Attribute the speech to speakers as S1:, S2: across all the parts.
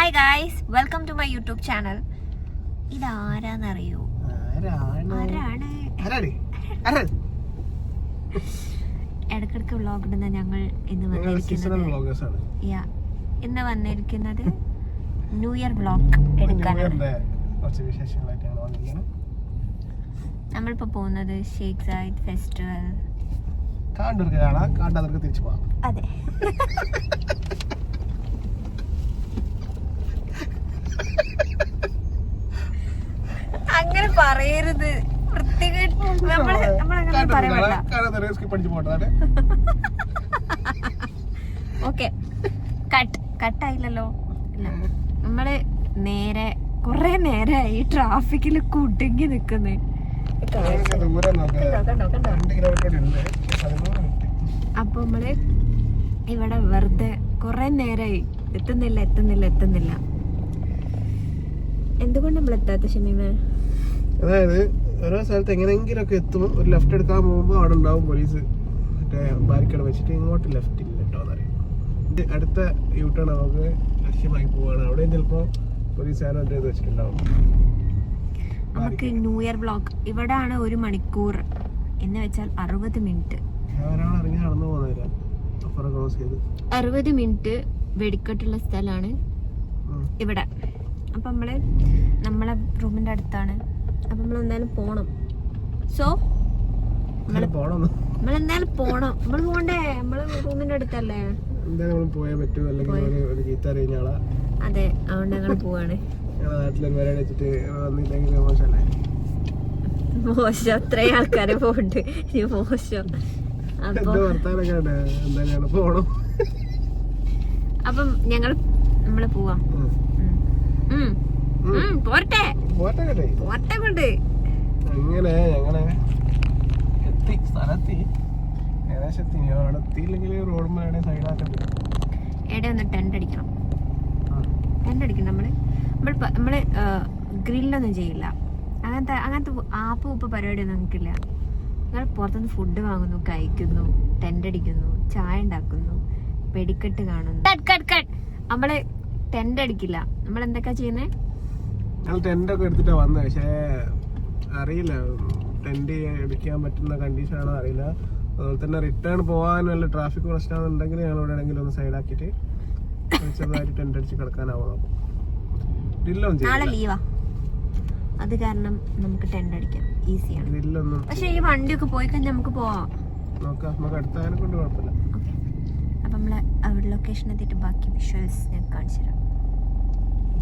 S1: Hi guys, welcome to my YouTube channel. ഇതാരാന്നറിയോ? ഇടക്കിടക്ക് vlog ഇടുന്ന ഞങ്ങൾ ഇന്ന് വന്നിരിക്കുന്നത് ന്യൂ ഇയർ വ്ളോഗ് എടുക്കാനാണ്. നമ്മളിപ്പോ പോകുന്നത് ഷേഖ് സായിദ് ഫെസ്റ്റിവൽ. അതെ, അങ്ങനെ പറയരുത്. ഓക്കെ, കട്ടായില്ലല്ലോ. നമ്മള് കൊറേ നേരായി ട്രാഫിക്കില് കുടുങ്ങി നിക്കുന്നേ. അപ്പൊ നമ്മള് ഇവിടെ വെറുതെ കൊറേ നേരായി എത്തുന്നില്ല. എന്തുകൊണ്ട് നമ്മൾ എത്താത്ത ഷമീമേ?
S2: അതായത് ഓരോ സ്ഥലത്ത് എങ്ങനെയെങ്കിലും ഒക്കെ എത്തും. ഒരു ലെഫ്റ്റ് എടുക്കാൻ പോകുമ്പോൾ അവിടെ ഉണ്ടാവും പോലീസ് മറ്റേ ബാരിക്കേഡ് വെച്ചിട്ട് ഇങ്ങോട്ട് ലെഫ്റ്റ് ഇല്ല കേട്ടോ എന്നറിയും. അടുത്ത യൂട്ടേൺ നമുക്ക് ലക്ഷ്യമായി പോവാണ്. അവിടെയും ചിലപ്പോൾ പോലീസ് ആരോ എന്ത് ചെയ്ത് വെച്ചിട്ടുണ്ടാവും.
S1: നമുക്ക് ന്യൂ ഇയർ വ്ളോഗ് ഇവിടാണ് 1 മണിക്കൂർ എന്ന് വെച്ചാൽ 60 മിനിറ്റ്.
S2: ഒരാളിറങ്ങി നടന്നു പോകുന്നില്ല, അപ്പുറം ക്രോസ് ചെയ്ത്
S1: 60 മിനിറ്റ് വെടിക്കെട്ടുള്ള സ്ഥലമാണ് ഇവിടെ. അപ്പം നമ്മളെ റൂമിന്റെ അടുത്താണ്. അപ്പം നമ്മൾ എന്തായാലും പോണം. സോ നമ്മളെന്തായാലും പോണം. നമ്മൾ പോണ്ടേ? നമ്മള് റൂമിന്റെ അടുത്തല്ലേ, അതെ. അതുകൊണ്ട് ഞങ്ങൾ പോവാണ്. മോശം, അത്രയും ആൾക്കാരെ പോണ്ട്. മോശം. അപ്പം നമ്മള് പോവാം. പോരട്ടെ കൊണ്ട്
S2: അങ്ങനെ ഞങ്ങളെ എത്തി സ്ഥലത്തി. ഏകദേശം അവിടെ എത്തിയില്ലെങ്കിൽ റോഡ് മേലെ സൈഡാക്കണ്ട.
S1: എവിടെ ഒന്ന് ടെന്റ് അടിക്കണം. നമ്മള് ഗ്രില്ലൊന്നും ചെയ്യില്ല. അങ്ങനത്തെ ഉപ്പ് പരിപാടിയൊന്നും നമുക്കില്ല. ഞങ്ങൾ പുറത്തുനിന്ന് ഫുഡ് വാങ്ങുന്നു, കഴിക്കുന്നു, ടെന്റ് അടിക്കുന്നു, ചായ ഉണ്ടാക്കുന്നു, വെടിക്കെട്ട് കാണുന്നു. നമ്മള് ടെന്റ് അടിക്കില്ല. നമ്മൾ എന്തൊക്കെയാ ചെയ്യുന്നേ?
S2: ഞങ്ങൾ ടെന്റ് ഒക്കെ എടുത്തിട്ടാ വന്നത്. പക്ഷേ അറിയില്ല ടെന്റ് എടുക്കാൻ പറ്റുന്ന കണ്ടീഷൻ ആണോ അറിയില്ല. അതുപോലെ തന്നെ റിട്ടേൺ പോകാൻ വല്ല ട്രാഫിക് പ്രശ്നമാണെന്നുണ്ടെങ്കിൽ ഞങ്ങൾ ഇവിടെ എവിടെയെങ്കിലും ഒന്ന് സൈഡാക്കിയിട്ട് ചെറുതായിട്ട് ടെന്റ് അടിച്ച് കിടക്കാനാവും.
S1: നാളെ ലീവാ, അത് കാരണം നമുക്ക് ടെന്റ് അടിക്കാം, ഈസിയാണ്. പക്ഷെ ഈ വണ്ടിയൊക്കെ പോയി കഴിഞ്ഞാൽ നമുക്ക് പോവാം. അപ്പൊ നമ്മള് അവിടെ ലൊക്കേഷൻ എത്തിയിട്ട് ബാക്കി വിഷ്വൽസ് ഞാൻ കാണിച്ചു തരാം.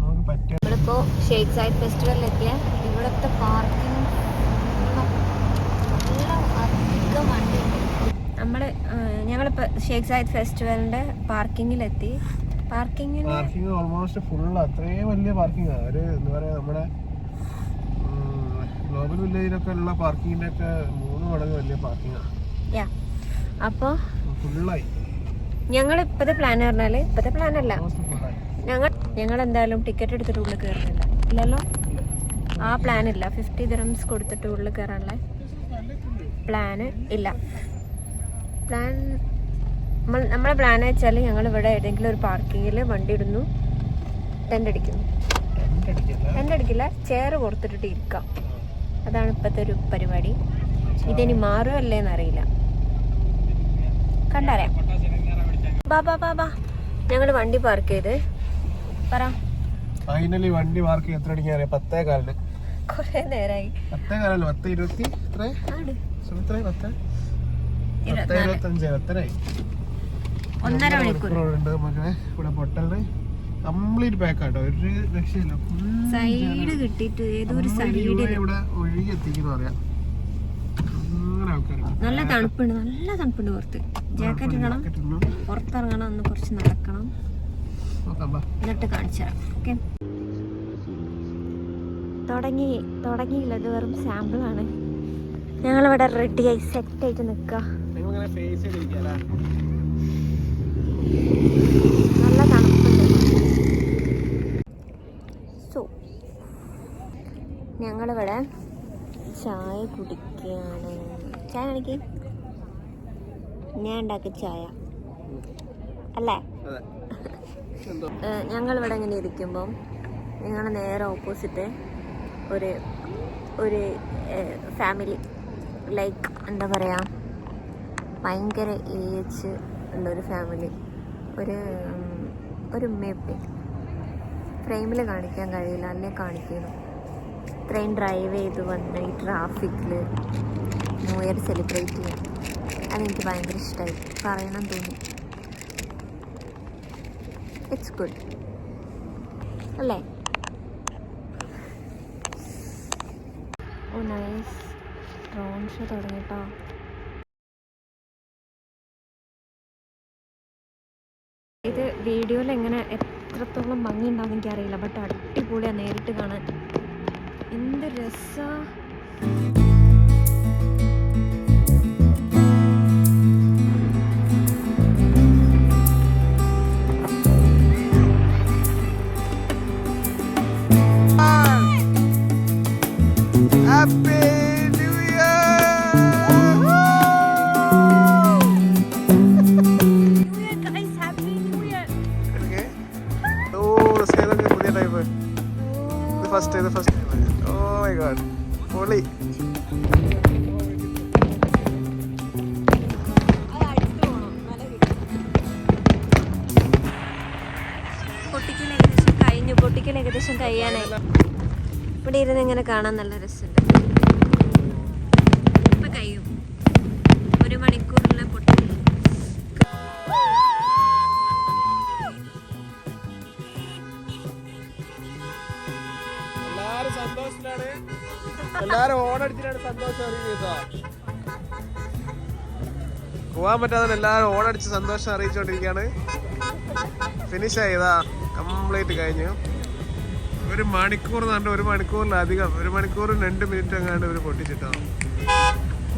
S1: നമ്മളിപ്പോ ഷേഖ് സായിദ് ഫെസ്റ്റിവലിൽ എത്തിയ ഇവിടുത്തെ പാർക്കിംഗ് അധികം വണ്ടിയുണ്ട്. ഞങ്ങളിപ്പോ ഷേഖ് സായിദ് ഫെസ്റ്റിവലിന്റെ പാർക്കിങ്ങിലെത്തി. Parking
S2: almost full. അത്രയും വലിയ പാർക്കിംഗ് ആണ്. ഒരു എന്താ പറയാ, നമ്മുടെ ഗ്ലോബൽ വില്ലേജിലൊക്കെ ഉള്ള പാർക്കിങ്ങിന്റെ ഒക്കെ 3 മടങ്ങ് വലിയ പാർക്കിംഗ് ആണ്.
S1: അപ്പൊ
S2: ഫുള്ളായി.
S1: ഞങ്ങൾ ഇപ്പത്തെ പ്ലാൻ പറഞ്ഞാല്, ഇപ്പത്തെ പ്ലാൻ അല്ല, ഞങ്ങൾ എന്തായാലും ടിക്കറ്റ് എടുത്തിട്ട് ഉള്ളിൽ കയറുന്നില്ല. ഇല്ലല്ലോ, ആ പ്ലാൻ ഇല്ല. 50 dirhams കൊടുത്തിട്ട് ഉള്ളിൽ കയറാനുള്ള പ്ലാന് ഇല്ല. നമ്മളെ പ്ലാൻ വെച്ചാൽ ഞങ്ങൾ ഇവിടെ ഏതെങ്കിലും ഒരു പാർക്കിങ്ങിൽ വണ്ടി ഇടുന്നു, ടെന്റ് അടിക്കില്ല, ചെയർ കൊടുത്തിട്ടിട്ട് ഇരിക്കാം. അതാണ് ഇപ്പോഴത്തെ ഒരു പരിപാടി. ഇതിനി മാറുമല്ലേന്ന് അറിയില്ല, കണ്ടറിയാം. ബാ ഞങ്ങൾ വണ്ടി പാർക്ക് ചെയ്ത്
S2: ഫൈനലി വണ്ടി പാർക്ക് ചെയ്ത് എത്ര അടിക്കാൻ 10:15.
S1: കൊറേ നേരായി.
S2: 10:15 10:20
S1: 1.5 മണിക്കൂർ
S2: ഇവിടെ പൊട്ടലിന് കംപ്ലീറ്റ് പാക്കാട്ടോ. ഒരു രക്ഷയില്ല.
S1: സൈഡ് കിട്ടിയിട്ട് ഏതൊരു സൈഡ്
S2: ഇവിടെ ഒഴുകി എത്തിക്കുന്നു പറയാം.
S1: നല്ല തണുപ്പുണ്ട് പുറത്ത്. ജാക്കറ്റ് ഇടണം, പുറത്തിറങ്ങണം, ഒന്ന് കുറച്ച് നടക്കണം, എന്നിട്ട് കാണിച്ചു തരാം. ഓക്കെ, തുടങ്ങിയില്ല. ഇത് വെറും സാമ്പിളാണ്. ഞങ്ങളിവിടെ റെഡിയായി സെറ്റായിട്ട് നിൽക്കുക. നല്ല തണുപ്പുണ്ട്. സോ ഞങ്ങളിവിടെ ചായ കുടിക്കുകയാണ്. ചായ കാണിക്ക്. ഞാൻ ഉണ്ടാക്കിയ ചായ അല്ലേ? ഞങ്ങളിവിടെ ഇങ്ങനെ ഇരിക്കുമ്പം ഞങ്ങൾ നേരെ ഓപ്പോസിറ്റ് ഒരു ഒരു ഫാമിലി ലൈക്ക് എന്താ പറയുക ഭയങ്കര ഏജ് ഉള്ളൊരു ഫാമിലി ഒരു ഉമ്മയപ്പി ഫ്രെയിമിൽ കാണിക്കാൻ കഴിയില്ല അല്ലേ കാണിക്കുന്നു. ഇത്രയും ഡ്രൈവ് ചെയ്ത് വന്ന് ഈ ട്രാഫിക്കിൽ ന്യൂ ഇയർ സെലിബ്രേറ്റ് ചെയ്യാം. അതെനിക്ക് ഭയങ്കര ഇഷ്ടമായി, പറയണം തോന്നി. ഇറ്റ്സ് ഗുഡ് അല്ലേ? Oh nice. ഡ്രോൺ ഷോ തുടങ്ങിട്ടോ. ഇത് വീഡിയോയിൽ എങ്ങനെ എത്രത്തോളം ഭംഗി ഉണ്ടാവും എനിക്കറിയില്ല, ബട്ട് അടിപൊളിയാണ് നേരിട്ട് കാണാൻ. എന്ത് രസമാണ്.
S2: Oh my god, പൊളി.
S1: പൊട്ടിക്കൽ ഏകദേശം കഴിയാനായി. ഇവിടെ ഇരുന്ന് ഇങ്ങനെ കാണാൻ നല്ല രസമുണ്ട്. ഇപ്പൊ കഴിയും, 1 മണിക്കൂറിലെ പൊട്ടിക്കൽ.
S2: എല്ലാരും ഓണടിച്ചിട്ടാണ് സന്തോഷം അറിയിക്കുക. പോവാൻ പറ്റാതെ എല്ലാരും ഓണടിച്ച് സന്തോഷം അറിയിച്ചോണ്ടിരിക്കാണ്. ഫിനിഷ് ആയതാ, കംപ്ലീറ്റ് കഴിഞ്ഞു. 1 മണിക്കൂർ എന്ന് 1 മണിക്കൂറിലധികം, 1 മണിക്കൂറും 2 മിനിറ്റ് അങ്ങാണ്ട് ഇവര് പൊട്ടിച്ചിട്ടോ.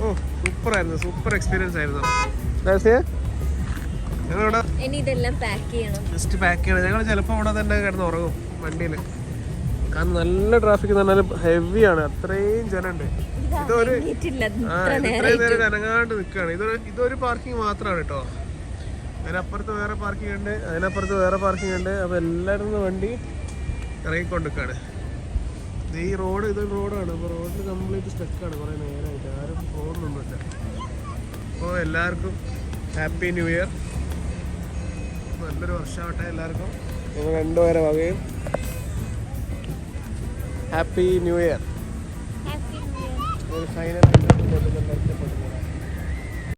S2: ഓ സൂപ്പറായിരുന്നു, സൂപ്പർ എക്സ്പീരിയൻസ് ആയിരുന്നു. ഞങ്ങളിവിടെ ജസ്റ്റ് പാക്ക് ചെയ്യണം. ഞങ്ങൾ ചിലപ്പോൾ ഇവിടെ തന്നെ കിടന്ന് ഉറങ്ങും വണ്ടിയിൽ, കാരണം നല്ല ട്രാഫിക് എന്ന് പറഞ്ഞാൽ ഹെവിയാണ്. അത്രയും ജനമുണ്ട്. ഇത്രയും നേരം അനങ്ങാണ്ട് നിൽക്കുകയാണ്. ഇതൊരു പാർക്കിംഗ് മാത്രമാണ് കേട്ടോ. അതിനപ്പുറത്ത് വേറെ പാർക്കിംഗ് ഉണ്ട്, അതിനപ്പുറത്ത് വേറെ പാർക്കിംഗ് ഉണ്ട്. അപ്പോൾ എല്ലാവരും വണ്ടി ഇറങ്ങിക്കൊണ്ടിരിക്കുകയാണ്. ഈ റോഡ് ഇതൊരു റോഡാണ്. അപ്പോൾ റോഡിൽ കംപ്ലീറ്റ് സ്റ്റക്കാണ് കുറേ നേരമായിട്ട്, ആരും പോകുന്നൊന്നുമില്ല. അപ്പോൾ എല്ലാവർക്കും ഹാപ്പി ന്യൂ ഇയർ, നല്ലൊരു വർഷമാവട്ടെ എല്ലാവർക്കും. നമ്മൾ 2 പേരെ വകയും ഹാപ്പി ന്യൂ ഇയർ. ഒരു ഫൈനൽ